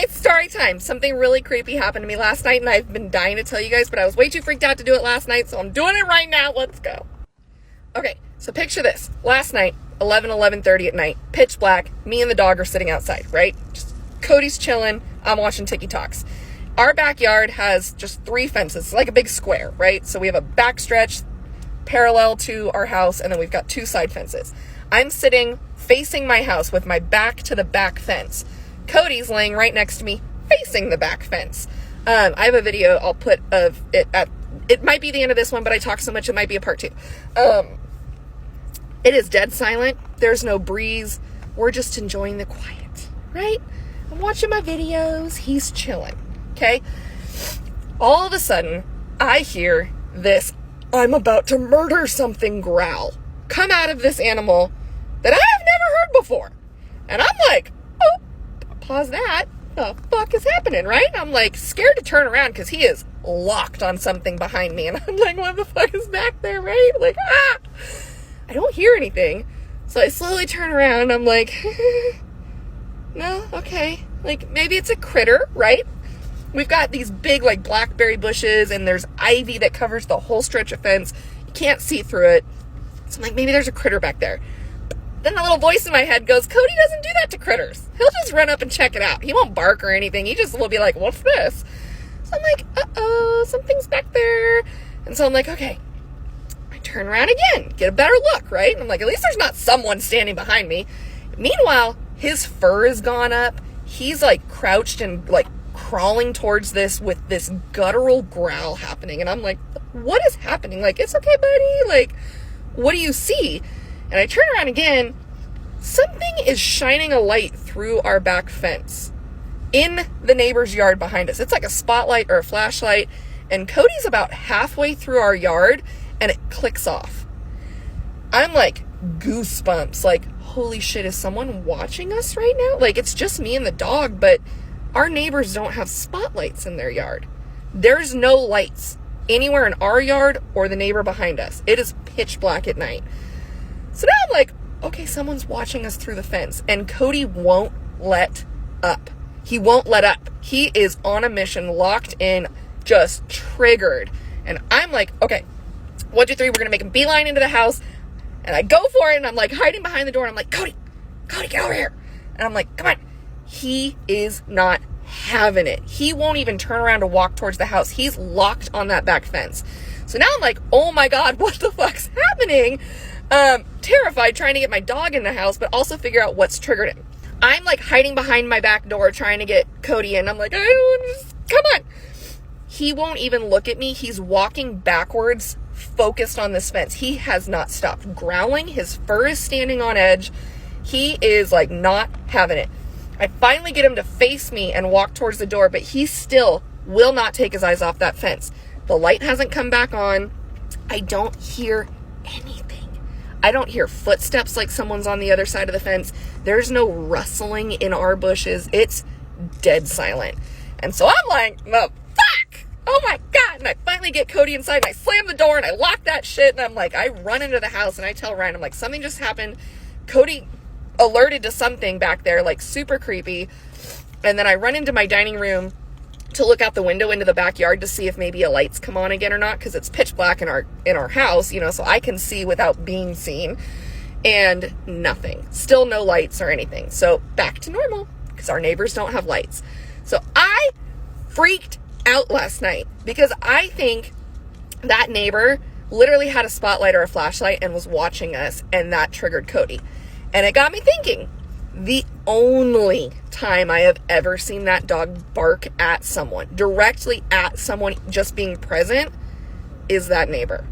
Okay, story time. Something really creepy happened to me last night, and I've been dying to tell you guys, but I was way too freaked out to do it last night, so I'm doing it right now. Let's go. Okay, so picture this. Last night, 11:30 at night, pitch black, me and the dog are sitting outside, right? Just Cody's chilling, I'm watching TikToks. Our backyard has just 3 fences. It's like a big square, right? So we have a back stretch parallel to our house, and then we've got 2 side fences. I'm sitting facing my house with my back to the back fence. Cody's laying right next to me, facing the back fence. I have a video I'll put of it at, it might be the end of this one, but I talk so much it might be a part 2. It is dead silent. There's no breeze. We're just enjoying the quiet, right? I'm watching my videos. He's chilling, okay? All of a sudden, I hear this, I'm about to murder something growl come out of this animal that I have never heard before. And I'm like, oh, pause that. The fuck is happening, right? I'm like scared to turn around because he is locked on something behind me. And I'm like, what the fuck is back there, right? Like, I don't hear anything. So I slowly turn around and I'm like, no, okay. Like, maybe it's a critter, right? We've got these big, like, blackberry bushes, and there's ivy that covers the whole stretch of fence. You can't see through it. So I'm like, maybe there's a critter back there. Then a little voice in my head goes, Cody doesn't do that to critters. He'll just run up and check it out. He won't bark or anything. He just will be like, what's this? So I'm like, uh-oh, something's back there. And so I'm like, okay. I turn around again, get a better look, right? And I'm like, at least there's not someone standing behind me. Meanwhile, his fur is gone up. He's like crouched and like crawling towards this with this guttural growl happening. And I'm like, what is happening? Like, it's okay, buddy. Like, what do you see? And I turn around again. Something is shining a light through our back fence in the neighbor's yard behind us. It's like a spotlight or a flashlight. And Cody's about halfway through our yard and it clicks off. I'm like goosebumps. Like, holy shit, is someone watching us right now? Like, it's just me and the dog, but our neighbors don't have spotlights in their yard. There's no lights anywhere in our yard or the neighbor behind us. It is pitch black at night. So now I'm like, okay, someone's watching us through the fence. And Cody won't let up. He won't let up. He is on a mission, locked in, just triggered. And I'm like, okay, 1, 2, 3, we're going to make a beeline into the house. And I go for it, and I'm like hiding behind the door. And I'm like, Cody, get over here. And I'm like, come on. He is not having it. He won't even turn around to walk towards the house. He's locked on that back fence. So now I'm like, oh my God, what the fuck's happening? Terrified, trying to get my dog in the house, but also figure out what's triggered him. I'm like hiding behind my back door, trying to get Cody in. I'm like, come on. He won't even look at me. He's walking backwards, focused on this fence. He has not stopped growling. His fur is standing on edge. He is like not having it. I finally get him to face me and walk towards the door, but he still will not take his eyes off that fence. The light hasn't come back on. I don't hear anything. I don't hear footsteps like someone's on the other side of the fence. There's no rustling in our bushes. It's dead silent. And so I'm like, oh, fuck! Oh my God! And I finally get Cody inside and I slam the door and I lock that shit. And I'm like, I run into the house and I tell Ryan, I'm like, something just happened. Cody alerted to something back there, like super creepy. And then I run into my dining room to look out the window into the backyard to see if maybe a light's come on again or not, because it's pitch black in our house, you know, so I can see without being seen. And nothing. Still no lights or anything. So back to normal, because our neighbors don't have lights. So I freaked out last night because I think that neighbor literally had a spotlight or a flashlight and was watching us, and that triggered Cody. And it got me thinking, the only time I have ever seen that dog bark at someone, directly at someone just being present, is that neighbor.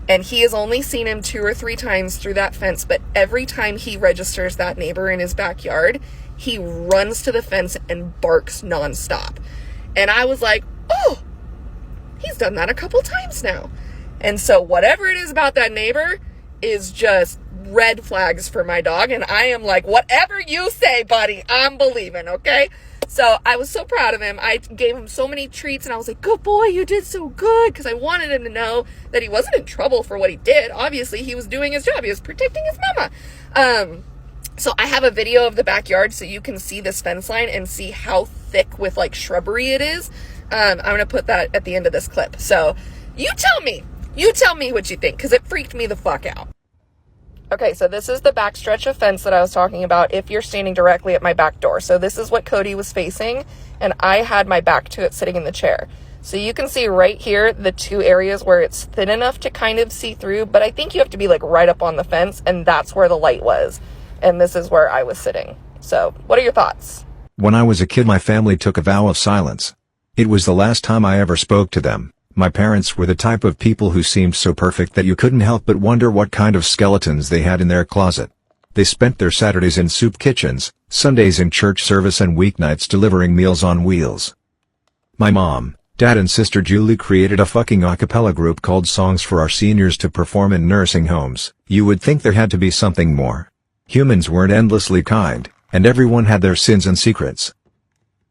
And he has only seen him 2 or 3 times through that fence, but every time he registers that neighbor in his backyard, he runs to the fence and barks nonstop. And I was like, oh, he's done that a couple times now. And so whatever it is about that neighbor is just red flags for my dog. And I am like, whatever you say, buddy, I'm believing, okay? So I was so proud of him. I gave him so many treats and I was like, good boy, you did so good. Because I wanted him to know that he wasn't in trouble for what he did. Obviously, he was doing his job. He was protecting his mama. So I have a video of the backyard so you can see this fence line and see how thick with like shrubbery it is. I'm going to put that at the end of this clip. So you tell me what you think, because it freaked me the fuck out. Okay, so this is the back stretch of fence that I was talking about if you're standing directly at my back door. So this is what Cody was facing, and I had my back to it sitting in the chair. So you can see right here the two areas where it's thin enough to kind of see through, but I think you have to be like right up on the fence, and that's where the light was. And this is where I was sitting. So what are your thoughts? When I was a kid, my family took a vow of silence. It was the last time I ever spoke to them. My parents were the type of people who seemed so perfect that you couldn't help but wonder what kind of skeletons they had in their closet. They spent their Saturdays in soup kitchens, Sundays in church service, and weeknights delivering meals on wheels. My mom, dad, and sister Julie created a fucking a cappella group called Songs for Our Seniors to perform in nursing homes. You would think there had to be something more. Humans weren't endlessly kind, and everyone had their sins and secrets.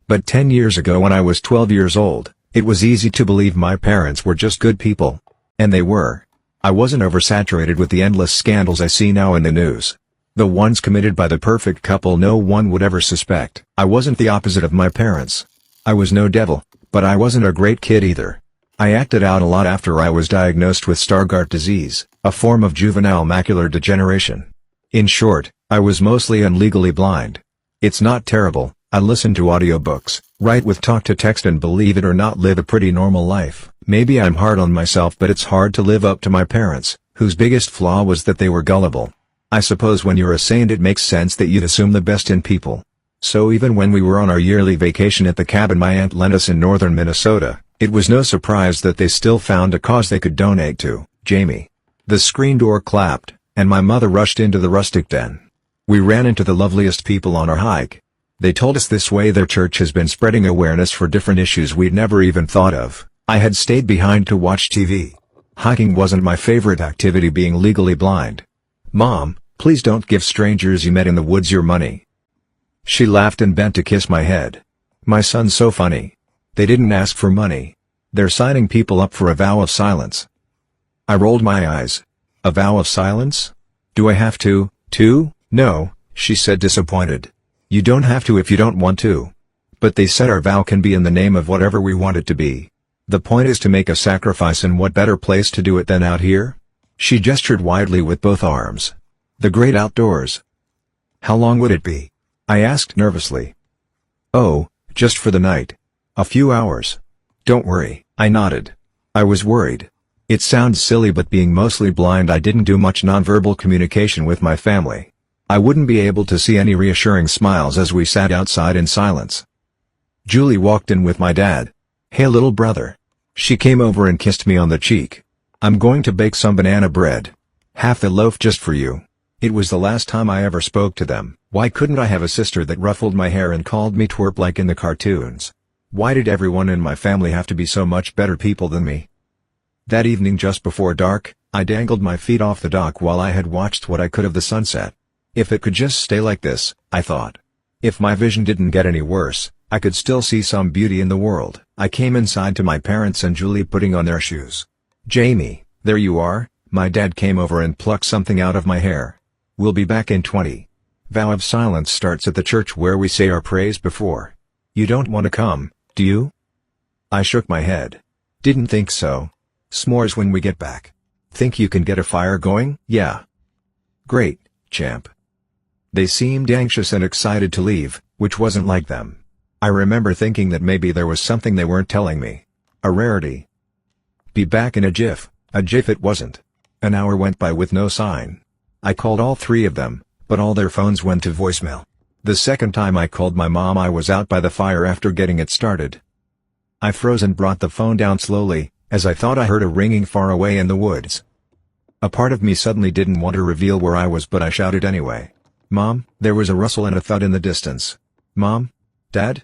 But 10 years ago, when I was 12 years old, it was easy to believe my parents were just good people. And they were. I wasn't oversaturated with the endless scandals I see now in the news. The ones committed by the perfect couple no one would ever suspect. I wasn't the opposite of my parents. I was no devil, but I wasn't a great kid either. I acted out a lot after I was diagnosed with Stargardt disease, a form of juvenile macular degeneration. In short, I was mostly and legally blind. It's not terrible. I listen to audiobooks, write with talk to text, and believe it or not live a pretty normal life. Maybe I'm hard on myself, but it's hard to live up to my parents, whose biggest flaw was that they were gullible. I suppose when you're a saint it makes sense that you'd assume the best in people. So even when we were on our yearly vacation at the cabin my aunt lent us in northern Minnesota, it was no surprise that they still found a cause they could donate to, Jamie. The screen door clapped, and my mother rushed into the rustic den. We ran into the loveliest people on our hike. They told us this way their church has been spreading awareness for different issues we'd never even thought of. I had stayed behind to watch TV. Hiking wasn't my favorite activity, being legally blind. Mom, please don't give strangers you met in the woods your money. She laughed and bent to kiss my head. My son's so funny. They didn't ask for money. They're signing people up for a vow of silence. I rolled my eyes. A vow of silence? Do I have to? No, she said, disappointed. You don't have to if you don't want to. But they said our vow can be in the name of whatever we want it to be. The point is to make a sacrifice, and what better place to do it than out here? She gestured widely with both arms. The great outdoors. How long would it be? I asked nervously. Oh, just for the night. A few hours. Don't worry, I nodded. I was worried. It sounds silly, but being mostly blind I didn't do much nonverbal communication with my family. I wouldn't be able to see any reassuring smiles as we sat outside in silence. Julie walked in with my dad. Hey little brother. She came over and kissed me on the cheek. I'm going to bake some banana bread. Half the loaf just for you. It was the last time I ever spoke to them. Why couldn't I have a sister that ruffled my hair and called me twerp like in the cartoons? Why did everyone in my family have to be so much better people than me? That evening just before dark, I dangled my feet off the dock while I had watched what I could of the sunset. If it could just stay like this, I thought. If my vision didn't get any worse, I could still see some beauty in the world. I came inside to my parents and Julie putting on their shoes. Jamie, there you are. My dad came over and plucked something out of my hair. We'll be back in 20. Vow of silence starts at the church where we say our prayers before. You don't want to come, do you? I shook my head. Didn't think so. S'mores when we get back. Think you can get a fire going? Yeah. Great, champ. They seemed anxious and excited to leave, which wasn't like them. I remember thinking that maybe there was something they weren't telling me. A rarity. Be back in a jiff it wasn't. An hour went by with no sign. I called all three of them, but all their phones went to voicemail. The second time I called my mom I was out by the fire after getting it started. I froze and brought the phone down slowly, as I thought I heard a ringing far away in the woods. A part of me suddenly didn't want to reveal where I was, but I shouted anyway. Mom, there was a rustle and a thud in the distance. Mom? Dad?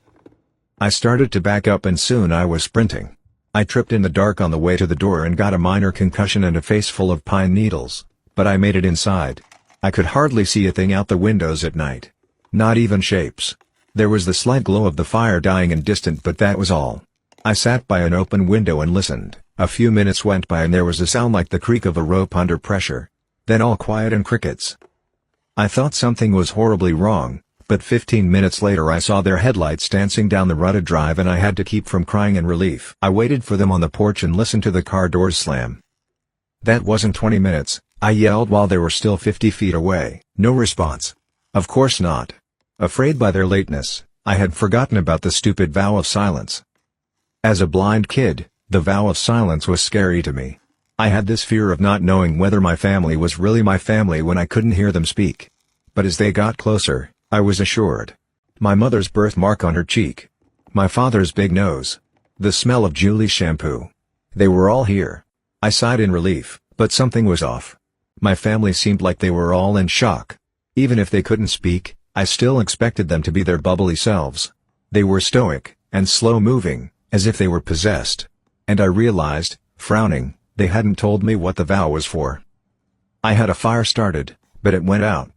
I started to back up and soon I was sprinting. I tripped in the dark on the way to the door and got a minor concussion and a face full of pine needles, but I made it inside. I could hardly see a thing out the windows at night. Not even shapes. There was the slight glow of the fire dying and distant, but that was all. I sat by an open window and listened. A few minutes went by and there was a sound like the creak of a rope under pressure. Then all quiet and crickets. I thought something was horribly wrong, but 15 minutes later I saw their headlights dancing down the rutted drive and I had to keep from crying in relief. I waited for them on the porch and listened to the car doors slam. That wasn't 20 minutes, I yelled while they were still 50 feet away. No response. Of course not. Afraid by their lateness, I had forgotten about the stupid vow of silence. As a blind kid, the vow of silence was scary to me. I had this fear of not knowing whether my family was really my family when I couldn't hear them speak. But as they got closer, I was assured. My mother's birthmark on her cheek. My father's big nose. The smell of Julie's shampoo. They were all here. I sighed in relief, but something was off. My family seemed like they were all in shock. Even if they couldn't speak, I still expected them to be their bubbly selves. They were stoic, and slow-moving, as if they were possessed. And I realized, frowning, they hadn't told me what the vow was for. I had a fire started, but it went out.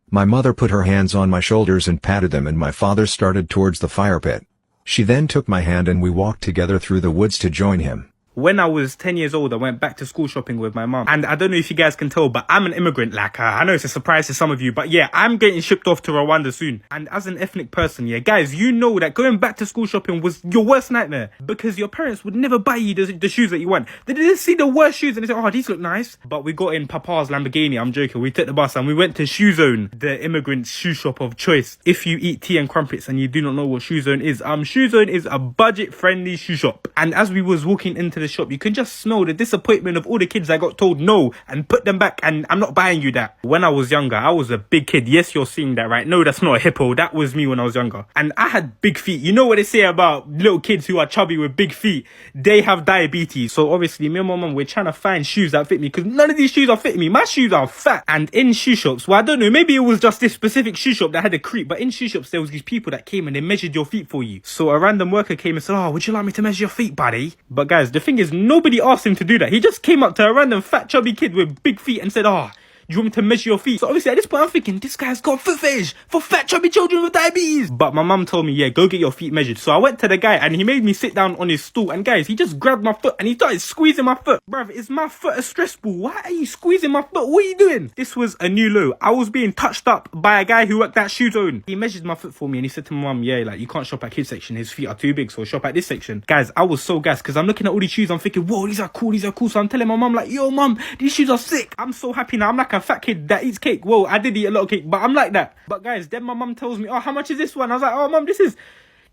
My mother put her hands on my shoulders and patted them and my father started towards the fire pit. She then took my hand and we walked together through the woods to join him. When I was 10 years old, I went back to school shopping with my mum. And I don't know if you guys can tell, but I'm an immigrant. Like, I know it's a surprise to some of you, but yeah, I'm getting shipped off to Rwanda soon. And as an ethnic person, yeah, guys, you know that going back to school shopping was your worst nightmare. Because your parents would never buy you the shoes that you want. They didn't see the worst shoes and they said, oh, these look nice. But we got in Papa's Lamborghini, I'm joking. We took the bus and we went to Shoe Zone, the immigrant shoe shop of choice. If you eat tea and crumpets and you do not know what Shoe Zone is, Shoe Zone is a budget-friendly shoe shop. And as we was walking into the shop, you can just smell the disappointment of all the kids that got told no and put them back and I'm not buying you that. When I was younger, I was a big kid. Yes, you're seeing that, right? No, that's not a hippo. That was me when I was younger. And I had big feet. You know what they say about little kids who are chubby with big feet? They have diabetes. So obviously, me and my mum, we're trying to find shoes that fit me because none of these shoes are fitting me. My shoes are fat. And in shoe shops, well, I don't know, maybe it was just this specific shoe shop that had a creep, but in shoe shops, there was these people that came and they measured your feet for you. So a random worker came and said, oh, would you like me to measure your feet, buddy? But guys, the thing is, nobody asked him to do that. He just came up to a random fat chubby kid with big feet and said, oh, do you want me to measure your feet? So obviously at this point I'm thinking, this guy's got a foot fetish for fat chubby children with diabetes. But my mum told me, yeah, go get your feet measured. So I went to the guy and he made me sit down on his stool. And guys, he just grabbed my foot and he started squeezing my foot. Bruv, is my foot a stress ball? Why are you squeezing my foot? What are you doing? This was a new low. I was being touched up by a guy who worked at Shoe Zone. He measured my foot for me and he said to my mum, yeah, like you can't shop at kids section. His feet are too big, so shop at this section. Guys, I was so gassed because I'm looking at all these shoes. I'm thinking, whoa, these are cool, these are cool. So I'm telling my mum like, yo mum, these shoes are sick. I'm so happy now. I'm like a fat kid that eats cake. Whoa, I did eat a lot of cake, but I'm like that. But guys, then my mum tells me, oh, how much is this one? I was like, oh mum, this is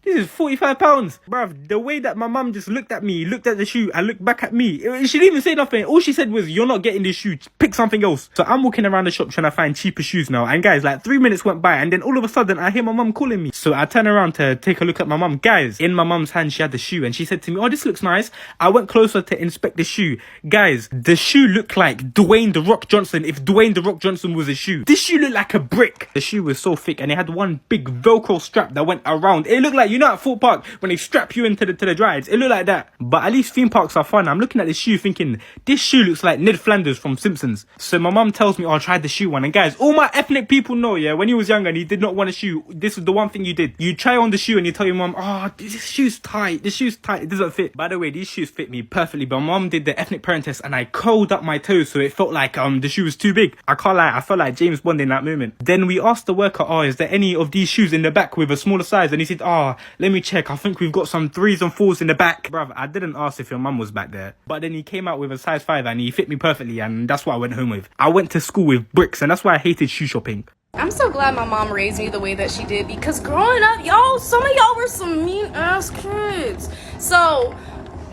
£45. Bruv, the way that my mum just looked at me, looked at the shoe, and looked back at me, she didn't even say nothing. All she said was, you're not getting this shoe, pick something else. So I'm walking around the shop trying to find cheaper shoes now. And guys, like 3 minutes went by, and then all of a sudden, I hear my mum calling me. So I turn around to take a look at my mum. Guys, in my mum's hand, she had the shoe, and she said to me, oh, this looks nice. I went closer to inspect the shoe. Guys, the shoe looked like Dwayne The Rock Johnson, if Dwayne The Rock Johnson was a shoe. This shoe looked like a brick. The shoe was so thick, and it had one big Velcro strap that went around. It looked like, you know, at Fort Park, when they strap you into the rides, it looked like that. But at least theme parks are fun. I'm looking at the shoe thinking, this shoe looks like Ned Flanders from Simpsons. So my mum tells me, oh, try the shoe one. And guys, all my ethnic people know, yeah, when he was younger and he did not want a shoe, this is the one thing you did. You try on the shoe and you tell your mum, oh, this shoe's tight, it doesn't fit. By the way, these shoes fit me perfectly, but my mum did the ethnic parent test and I curled up my toes so it felt like the shoe was too big. I can't lie, I felt like James Bond in that moment. Then we asked the worker, oh, is there any of these shoes in the back with a smaller size? And he said, oh, let me check, I think we've got some 3s and 4s in the back. Bruv, I didn't ask if your mum was back there. But then he came out with a size 5 and he fit me perfectly and that's what I went home with. I went to school with bricks and that's why I hated shoe shopping. I'm so glad my mom raised me the way that she did because growing up, y'all, some of y'all were some mean ass kids. So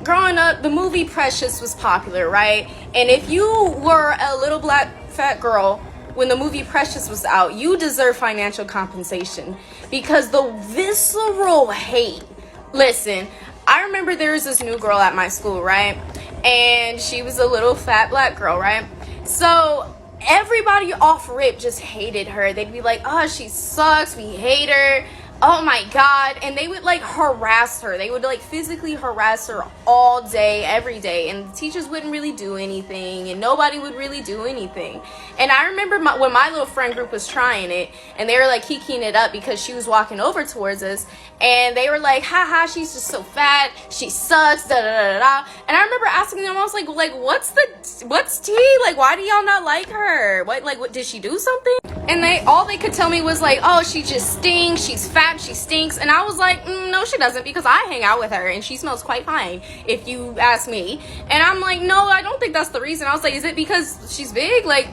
growing up, the movie Precious was popular, right? And if you were a little black fat girl when the movie Precious was out, you deserve financial compensation because the visceral hate. Listen, I remember there was this new girl at my school, right? And she was a little fat black girl, right? So everybody off rip just hated her. They'd be like, oh, she sucks, we hate her, oh my god. And they would like harass her. They would like physically harass her all day, every day, and the teachers wouldn't really do anything and nobody would really do anything. And I remember when my little friend group was trying it and they were like kikiing it up because she was walking over towards us and they were like, haha, she's just so fat, she sucks, da da da da. And I remember asking them, I was like what's tea? Like, why do y'all not like her? What did she do something? And all they could tell me was like, oh, she just stinks, she's fat, she stinks. And I was like, no, she doesn't, because I hang out with her and she smells quite fine, if you ask me. And I'm like, no, I don't think that's the reason. I was like, is it because she's big? Like,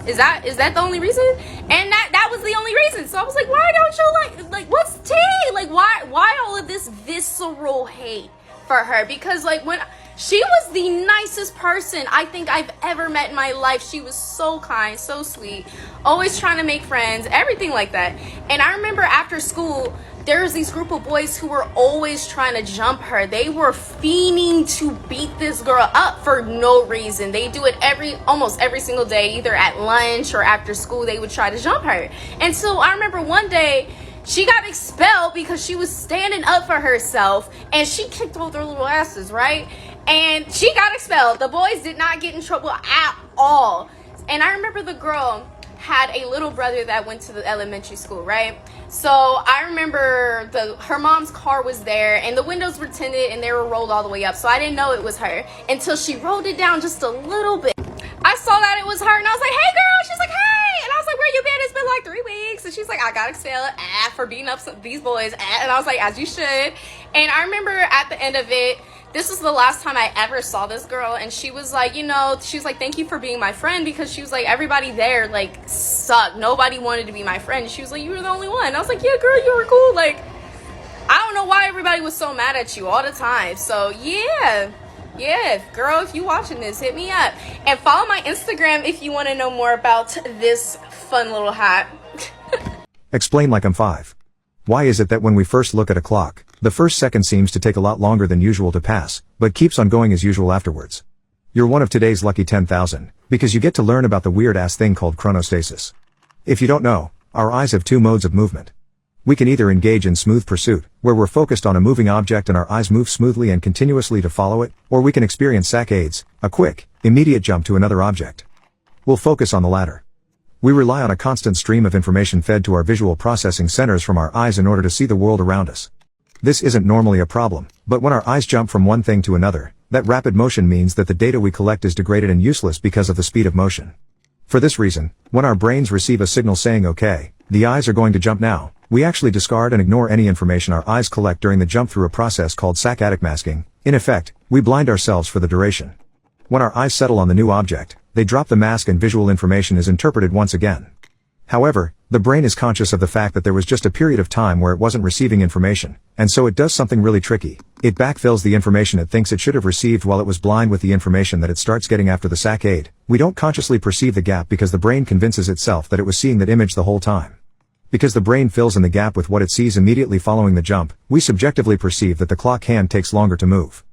is that the only reason? And that was the only reason. So I was like, why don't you like what's tea? Like, why all of this visceral hate for her? Because like, when she was the nicest person I think I've ever met in my life. She was so kind, so sweet, always trying to make friends, everything like that. And I remember after school, there was these group of boys who were always trying to jump her. They were fiending to beat this girl up for no reason. They do it almost every single day, either at lunch or after school. They would try to jump her. And so I remember one day, she got expelled because she was standing up for herself and she kicked all their little asses, right? And she got expelled. The boys did not get in trouble at all. And I remember the girl had a little brother that went to the elementary school, right? So I remember her mom's car was there and the windows were tinted and they were rolled all the way up. So I didn't know it was her until she rolled it down just a little bit. I saw that it was her and I was like, hey girl. She's like, hey. And I was like, where you been? It's been like 3 weeks. And she's like, I got expelled for beating up these boys. And I was like, as you should. And I remember at the end of it, this was the last time I ever saw this girl, and she was like, she was like, thank you for being my friend, because she was like, everybody there like sucked. Nobody wanted to be my friend. She was like, you were the only one. And I was like, yeah girl, you were cool. Like, I don't know why everybody was so mad at you all the time. So yeah, girl, if you watching this, hit me up and follow my Instagram if you want to know more about this fun little hat. Explain like I'm 5. Why is it that when we first look at a clock, the first second seems to take a lot longer than usual to pass, but keeps on going as usual afterwards? You're one of today's lucky 10,000, because you get to learn about the weird-ass thing called chronostasis. If you don't know, our eyes have 2 modes of movement. We can either engage in smooth pursuit, where we're focused on a moving object and our eyes move smoothly and continuously to follow it, or we can experience saccades, a quick, immediate jump to another object. We'll focus on the latter. We rely on a constant stream of information fed to our visual processing centers from our eyes in order to see the world around us. This isn't normally a problem, but when our eyes jump from one thing to another, that rapid motion means that the data we collect is degraded and useless because of the speed of motion. For this reason, when our brains receive a signal saying okay, the eyes are going to jump now, we actually discard and ignore any information our eyes collect during the jump through a process called saccadic masking. In effect, we blind ourselves for the duration. When our eyes settle on the new object, they drop the mask and visual information is interpreted once again. However, the brain is conscious of the fact that there was just a period of time where it wasn't receiving information, and so it does something really tricky. It backfills the information it thinks it should have received while it was blind with the information that it starts getting after the saccade. We don't consciously perceive the gap because the brain convinces itself that it was seeing that image the whole time. Because the brain fills in the gap with what it sees immediately following the jump, we subjectively perceive that the clock hand takes longer to move.